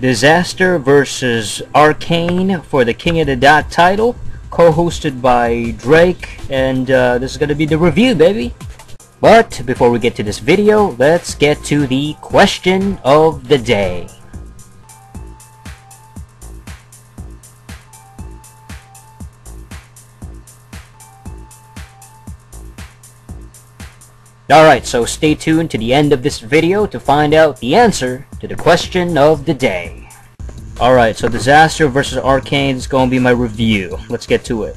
Dizaster versus Arcane for the King of the Dot title, co-hosted by Drake, and this is gonna be the review, baby. But before we get to this video, let's get to the question of the day. Alright, so stay tuned to the end of this video to find out the answer to the question of the day. Alright, so Dizaster versus Arcane is going to be my review. Let's get to it.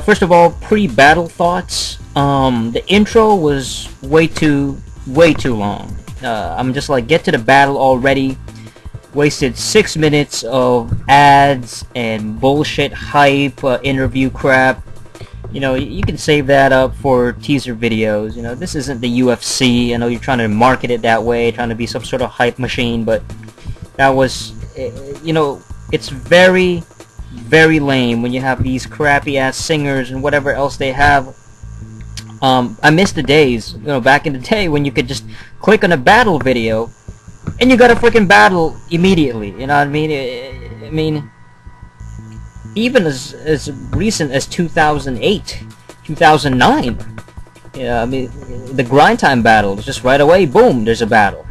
First of all, pre-battle thoughts. The intro was way too long. I'm just like, get to the battle already. Wasted 6 minutes of ads and bullshit hype, interview crap. You know, you can save that up for teaser videos. You know, this isn't the UFC. I know you're trying to market it that way, trying to be some sort of hype machine, but that was, you know, it's very lame when you have these crappy ass singers and whatever else they have. I miss the days, you know, back in the day when you could just click on a battle video and you got a freaking battle immediately. You know what I mean? Even as recent as 2008, 2009. Yeah, I mean, the grind time battle, just right away, boom, there's a battle.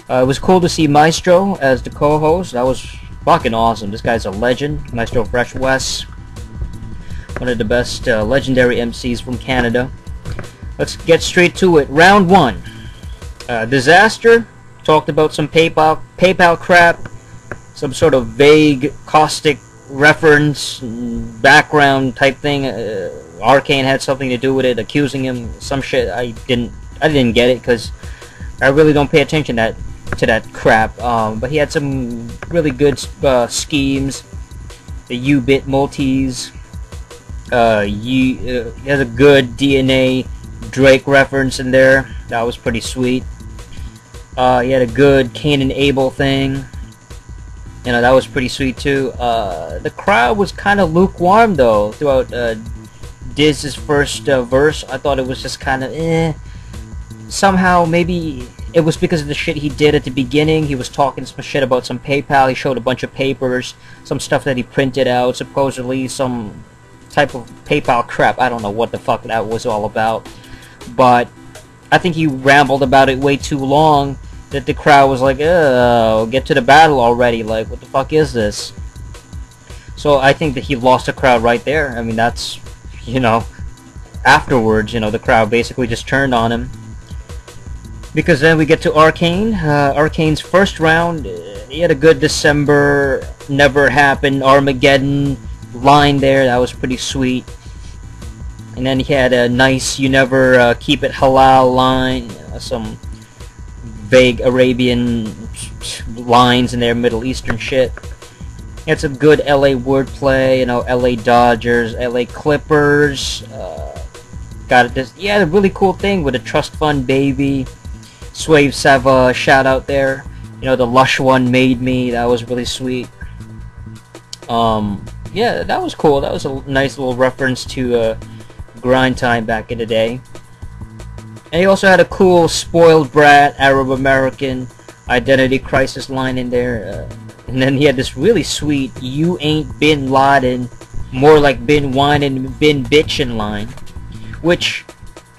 It was cool to see Maestro as the co-host. That was fucking awesome. This guy's a legend. Maestro Fresh West, one of the best legendary MCs from Canada. Let's get straight to it. Round 1. Dizaster talked about some PayPal crap, some sort of vague, caustic reference, background type thing. Arcane had something to do with it, accusing him some shit. I didn't get it because I really don't pay attention to that crap. But he had some really good schemes. The U-bit multis. He has a good DNA Drake reference in there. That was pretty sweet. He had a good Cain and Abel thing. You know, that was pretty sweet too. The crowd was kind of lukewarm though throughout Diz's first verse. I thought it was just kind of somehow maybe it was because of the shit he did at the beginning. He was talking some shit about some PayPal. He showed a bunch of papers, some stuff that he printed out, supposedly some type of PayPal crap. I don't know what the fuck that was all about, but I think he rambled about it way too long, that the crowd was like, oh, get to the battle already, like, what the fuck is this? So I think that he lost the crowd right there. I mean, that's, you know, afterwards, you know, the crowd basically just turned on him. Because then we get to Arcane. Arcane's first round, he had a good December, never happened, Armageddon line there. That was pretty sweet. And then he had a nice, you never keep it halal line, some vague Arabian lines in there, Middle Eastern shit. He had some good LA wordplay, you know, LA Dodgers, LA Clippers. Got this, yeah, the really cool thing with the Trust Fund Baby, Swave Sava shout out there. You know, the Lush One Made Me, that was really sweet. Yeah, that was cool. That was a nice little reference to grind time back in the day. And he also had a cool spoiled brat Arab American identity crisis line in there. And then he had this really sweet "You ain't Bin Laden, more like Bin Whinin', Bin Bitchin' line," which,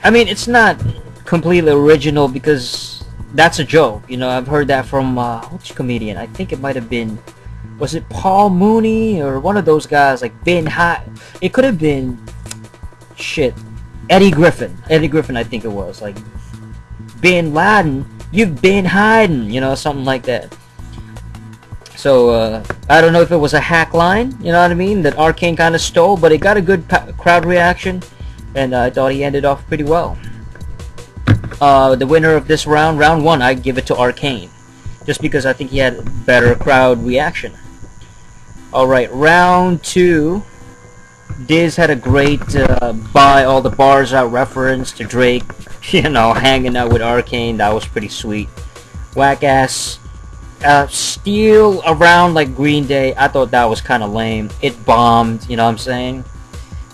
I mean, it's not completely original because that's a joke. You know, I've heard that from which comedian? I think it might have been, was it Paul Mooney or one of those guys, like Bin Hot. It could have been shit. Eddie Griffin, I think it was, like, Bin Laden, you've been hiding, you know, something like that. So, I don't know if it was a hack line, you know what I mean, that Arcane kind of stole, but it got a good crowd reaction, and I thought he ended off pretty well. The winner of this round, round 1, I give it to Arcane, just because I think he had better crowd reaction. Alright, round 2. Diz had a great buy all the bars out reference to Drake, you know, hanging out with Arcane. That was pretty sweet. Whack ass steal around like Green Day. I thought that was kind of lame. It bombed, you know what I'm saying?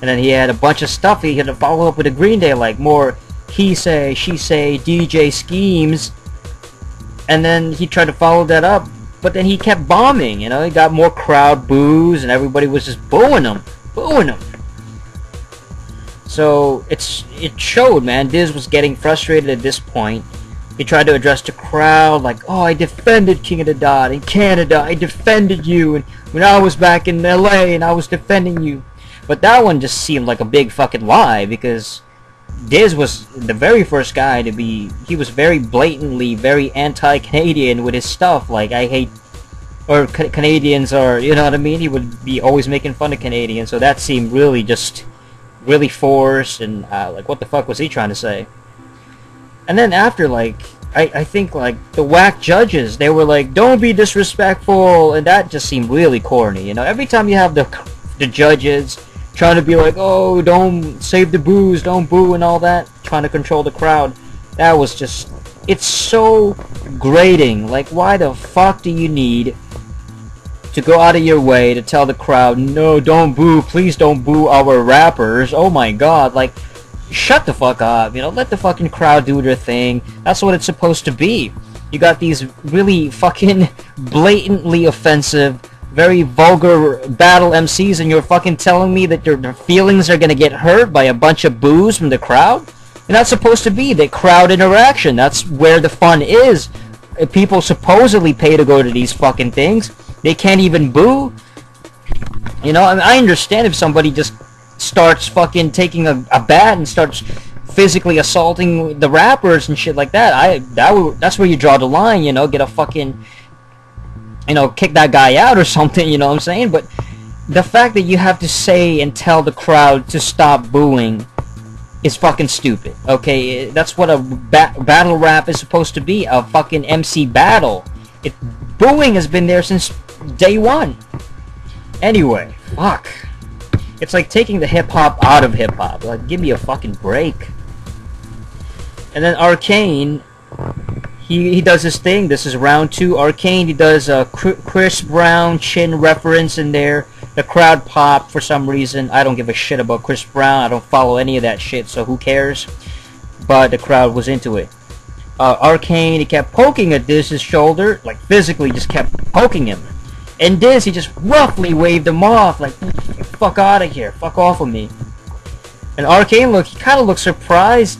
And then he had a bunch of stuff he had to follow up with a Green Day, like more he say, she say, DJ schemes. And then he tried to follow that up But then he kept bombing, you know, he got more crowd boos and everybody was just booing him. So it showed, man. Diz was getting frustrated at this point. He tried to address the crowd like, oh, I defended King of the Dot in Canada. I defended you, and when I was back in LA and I was defending you. But that one just seemed like a big fucking lie, because Diz was the very first guy to be, he was very blatantly, very anti-Canadian with his stuff, like, I hate, or Canadians are, you know what I mean? He would be always making fun of Canadians, so that seemed really just, really forced, and like, what the fuck was he trying to say? And then after, like, I think, like, the whack judges, they were like, don't be disrespectful, and that just seemed really corny, you know? Every time you have the judges trying to be like, oh, don't save the boos, don't boo, and all that, trying to control the crowd, that was just, it's so grating. Like, why the fuck do you need to go out of your way to tell the crowd, no, don't boo, please don't boo our rappers? Oh my god, like, shut the fuck up, you know, let the fucking crowd do their thing. That's what it's supposed to be. You got these really fucking blatantly offensive, very vulgar battle MCs, and you're fucking telling me that their feelings are gonna get hurt by a bunch of boos from the crowd? And that's supposed to be the crowd interaction. That's where the fun is. People supposedly pay to go to these fucking things. They can't even boo. You know, I mean, I understand if somebody just starts fucking taking a bat and starts physically assaulting the rappers and shit like that. That's where you draw the line, you know, get a fucking, you know, kick that guy out or something, you know what I'm saying? But the fact that you have to say and tell the crowd to stop booing is fucking stupid, okay? That's what a battle rap is supposed to be, a fucking MC battle. Booing has been there since day one. Anyway, fuck. It's like taking the hip-hop out of hip-hop. Like, give me a fucking break. And then Arcane, he does his thing. This is round 2. Arcane, he does a Chris Brown chin reference in there. The crowd popped for some reason. I don't give a shit about Chris Brown. I don't follow any of that shit, so who cares? But the crowd was into it. Arcane, he kept poking at Diz's shoulder, like physically just kept poking him. And Diz, he just roughly waved him off, like, fuck out of here, fuck off of me. And Arcane, look, he kind of looked surprised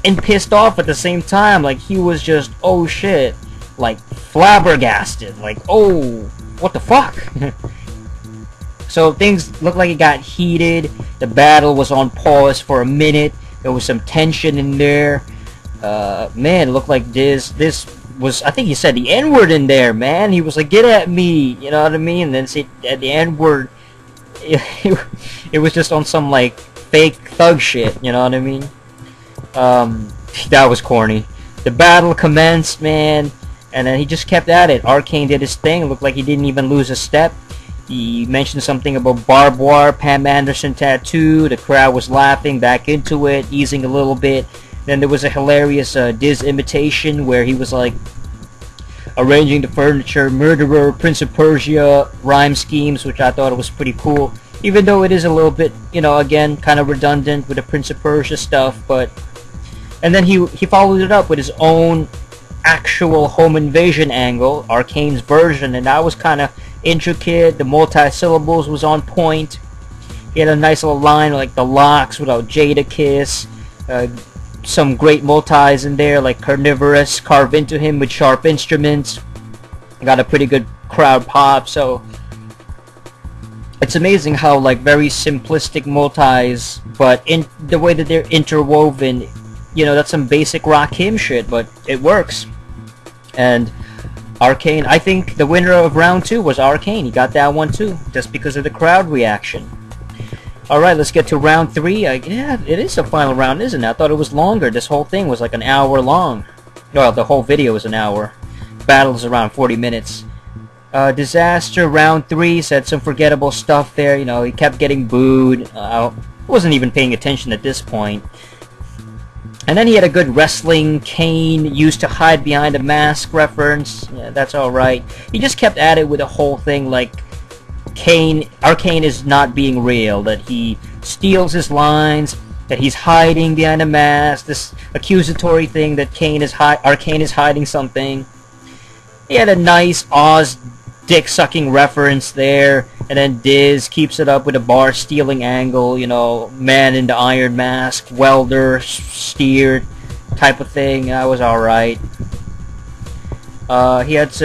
and pissed off at the same time, like he was just, oh shit, like flabbergasted, like, oh, what the fuck? So things looked like it got heated. The battle was on pause for a minute. There was some tension in there. Man, it looked like this was, I think he said the N-word in there, man. He was like, get at me, you know what I mean? And then say at the N-word, it was just on some like fake thug shit, you know what I mean? That was corny. The battle commenced, man, and then he just kept at it. Arcane did his thing. It looked like he didn't even lose a step. He mentioned something about barbed wire, Pam Anderson tattoo. The crowd was laughing back into it, easing a little bit. Then there was a hilarious Diz imitation where he was like arranging the furniture, murderer, Prince of Persia, rhyme schemes, which I thought was pretty cool. Even though it is a little bit, you know, again, kind of redundant with the Prince of Persia stuff, but... And then he followed it up with his own actual home invasion angle, Arcane's version, and that was kind of intricate. The multi-syllables was on point. He had a nice little line like the locks without Jada Kiss. Some great multis in there, like carnivorous, carve into him with sharp instruments. Got a pretty good crowd pop, so it's amazing how like very simplistic multis, but in the way that they're interwoven, you know, that's some basic Rakim shit, but it works. And Arcane, I think the winner of round 2 was Arcane. He got that one too, just because of the crowd reaction. Alright, let's get to round 3. Yeah, it is the final round, isn't it? I thought it was longer. This whole thing was like an hour long. Well, the whole video was an hour. Battle's around 40 minutes. Dizaster, round 3, said some forgettable stuff there. You know, he kept getting booed. I wasn't even paying attention at this point. And then he had a good wrestling Kane used to hide behind a mask reference. Yeah, that's alright. He just kept at it with the whole thing like Arcane is not being real, that he steals his lines, that he's hiding behind a mask, this accusatory thing that Arcane is hiding something. He had a nice Oz dick-sucking reference there, and then Diz keeps it up with a bar-stealing angle, you know, man in the iron mask, welder, steer type of thing. That was alright. He had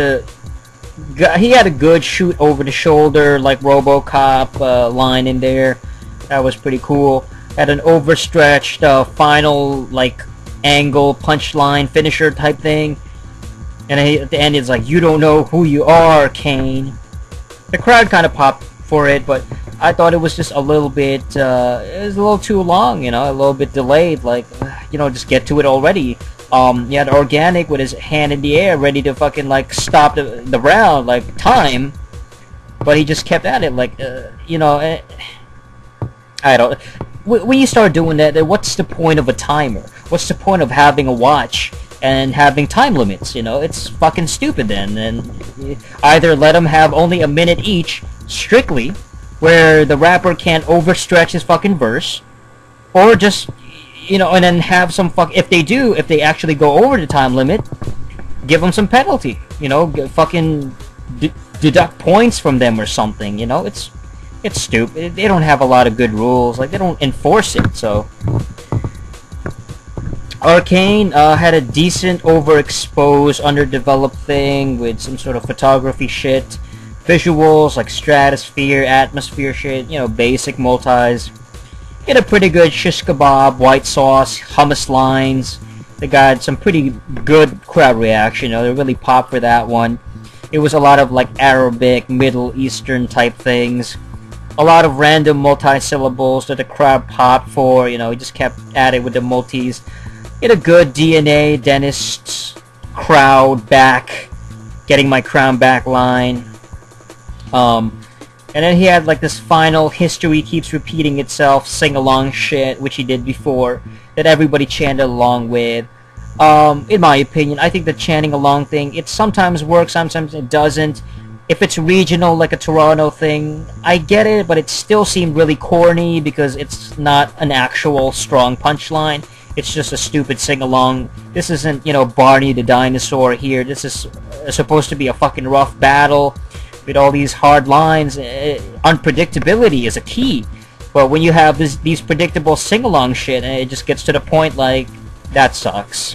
a good shoot over the shoulder, like RoboCop line in there. That was pretty cool. Had an overstretched final, like, angle, punchline, finisher type thing. And at the end, it's like, you don't know who you are, Kane. The crowd kind of popped for it, but I thought it was just a little bit, it was a little too long, you know, a little bit delayed. Like, you know, just get to it already. He had Organic with his hand in the air, ready to fucking, like, stop the round, like, time. But he just kept at it, like, you know, I don't... When you start doing that, then what's the point of a timer? What's the point of having a watch and having time limits, you know? It's fucking stupid then. And either let them have only a minute each, strictly, where the rapper can't overstretch his fucking verse, or just, you know, and then have some if they actually go over the time limit, give them some penalty, you know, fucking deduct points from them or something, you know? It's stupid. They don't have a lot of good rules. Like, they don't enforce it, so... Arcane had a decent, overexposed, underdeveloped thing with some sort of photography shit. Visuals, like stratosphere, atmosphere shit, you know, basic multis. He had a pretty good shish kebab, white sauce, hummus lines. They got some pretty good crowd reaction, you know, they really popped for that one. It was a lot of, like, Arabic, Middle Eastern type things. A lot of random multi-syllables that the crowd popped for, you know, he just kept at it with the multis. He had a good DNA, dentist, crowd back, getting my crown back line. And then he had, like, this final history keeps repeating itself, sing-along shit, which he did before, that everybody chanted along with. In my opinion, I think the chanting along thing, it sometimes works, sometimes it doesn't. If it's regional, like a Toronto thing, I get it, but it still seemed really corny because it's not an actual strong punchline. It's just a stupid sing-along. This isn't, you know, Barney the Dinosaur here. This is supposed to be a fucking rough battle with all these hard lines. Unpredictability is a key. But when you have these predictable sing-along shit, and it just gets to the point, like, that sucks.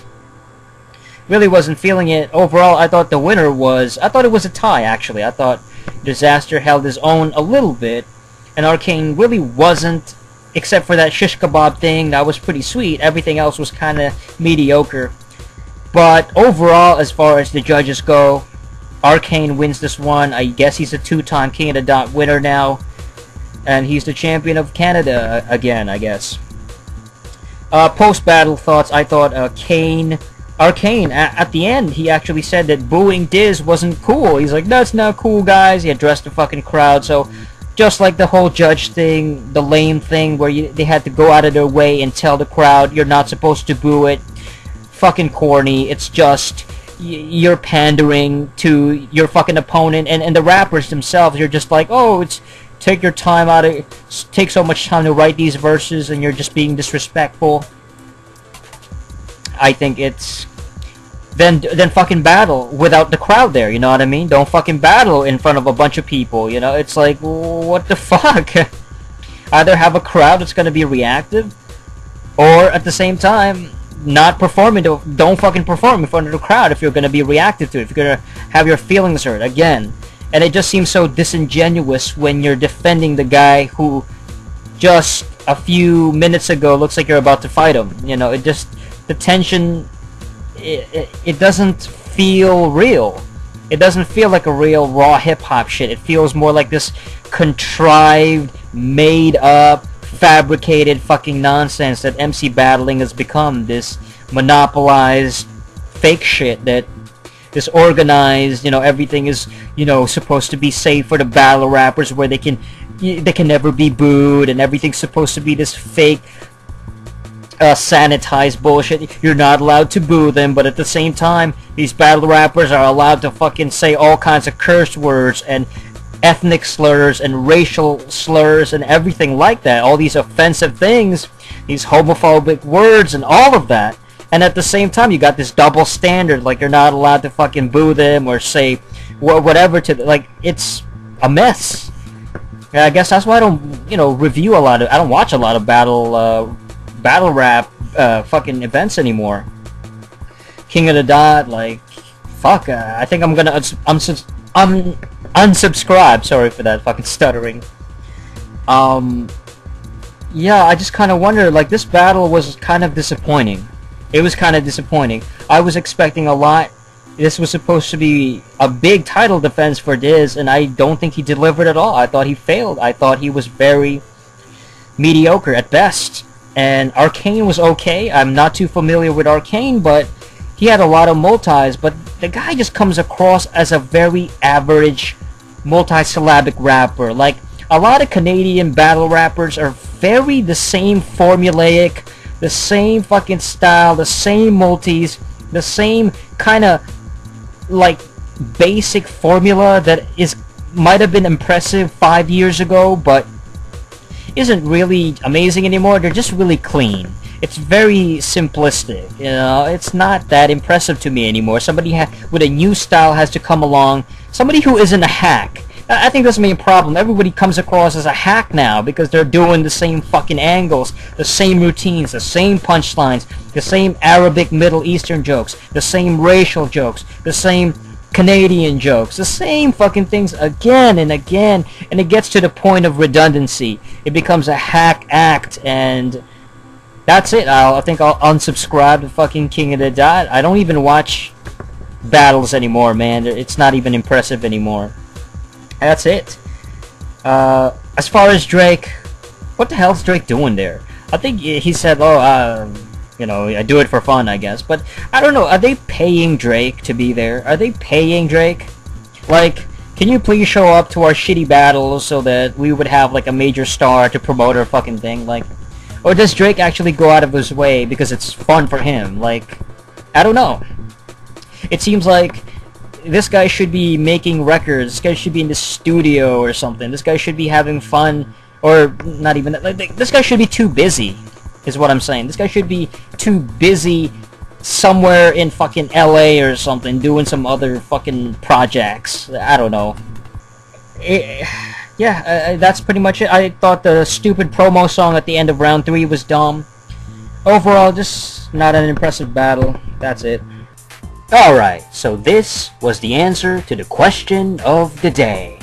Really wasn't feeling it. Overall, I thought the winner was... I thought it was a tie, actually. I thought Dizaster held his own a little bit, and Arcane really wasn't, except for that shish kebab thing. That was pretty sweet. Everything else was kind of mediocre. But overall, as far as the judges go, Arcane wins this one. I guess he's a two-time King of the Dot winner now, and he's the champion of Canada again, I guess. Post-battle thoughts, I thought Arcane, at the end, he actually said that booing Diz wasn't cool. He's like, that's not cool, guys. He addressed the fucking crowd. So, just like the whole judge thing, the lame thing where they had to go out of their way and tell the crowd, you're not supposed to boo it. Fucking corny. It's just, you're pandering to your fucking opponent. And the rappers themselves, you're just like, oh, it's... Take your time out of... Take so much time to write these verses and you're just being disrespectful. I think it's... Then fucking battle without the crowd there, you know what I mean? Don't fucking battle in front of a bunch of people, you know? It's like, what the fuck? Either have a crowd that's gonna be reactive, or at the same time, not performing. Don't fucking perform in front of the crowd if you're gonna be reactive to it, if you're gonna have your feelings hurt, again. And it just seems so disingenuous when you're defending the guy who just a few minutes ago looks like you're about to fight him. You know, it just... The tension, it doesn't feel real. It doesn't feel like a real raw hip-hop shit. It feels more like this contrived, made-up, fabricated fucking nonsense that MC battling has become. This monopolized fake shit that this organized, you know, everything is, you know, supposed to be safe for the battle rappers where they can never be booed, and everything's supposed to be this fake sanitized bullshit. You're not allowed to boo them, but at the same time, these battle rappers are allowed to fucking say all kinds of curse words and ethnic slurs and racial slurs and everything like that. All these offensive things, these homophobic words and all of that. and at the same time you got this double standard, like you're not allowed to fucking boo them or say whatever to like, it's a mess. Yeah, I guess that's why I don't, you know, review a lot of, I don't watch a lot of battle rap fucking events anymore. King of the Dot, like, fuck, I think I'm gonna unsubscribe. Sorry for that fucking stuttering. Yeah, I just kind of wonder, like, this battle was kind of disappointing. It was kind of disappointing. I was expecting a lot. This was supposed to be a big title defense for Diz, and I don't think he delivered at all. I thought he failed. I thought he was very mediocre at best. And Arcane was okay. I'm not too familiar with Arcane, but he had a lot of multis, but the guy just comes across as a very average multi-syllabic rapper. Like, a lot of Canadian battle rappers are very the same formulaic, the same fucking style, the same multis, the same kind of like basic formula that might have been impressive 5 years ago, but isn't really amazing anymore. They're just really clean. It's very simplistic, you know. It's not that impressive to me anymore. Somebody with a new style has to come along. Somebody who isn't a hack. I think that's the main problem. Everybody comes across as a hack now because they're doing the same fucking angles, the same routines, the same punchlines, the same Arabic Middle Eastern jokes, the same racial jokes, the same Canadian jokes, the same fucking things again and again, and it gets to the point of redundancy. It becomes a hack act, and that's it. I think I'll unsubscribe to fucking King of the Dot. I don't even watch battles anymore, man. It's not even impressive anymore. That's it. As far as Drake, what the hell's Drake doing there? I think he said, oh, you know, I do it for fun, I guess. But I don't know. Are they paying Drake to be there? Are they paying Drake? Like, can you please show up to our shitty battles so that we would have like a major star to promote our fucking thing? Like, or does Drake actually go out of his way because it's fun for him? Like, I don't know. It seems like this guy should be making records. This guy should be in the studio or something. This guy should be having fun, or not even that. Like, this guy should be too busy, is what I'm saying. This guy should be too busy somewhere in fucking LA or something, doing some other fucking projects. I don't know. Yeah, that's pretty much it. I thought the stupid promo song at the end of round 3 was dumb. Overall, just not an impressive battle. That's it. Alright, so this was the answer to the question of the day.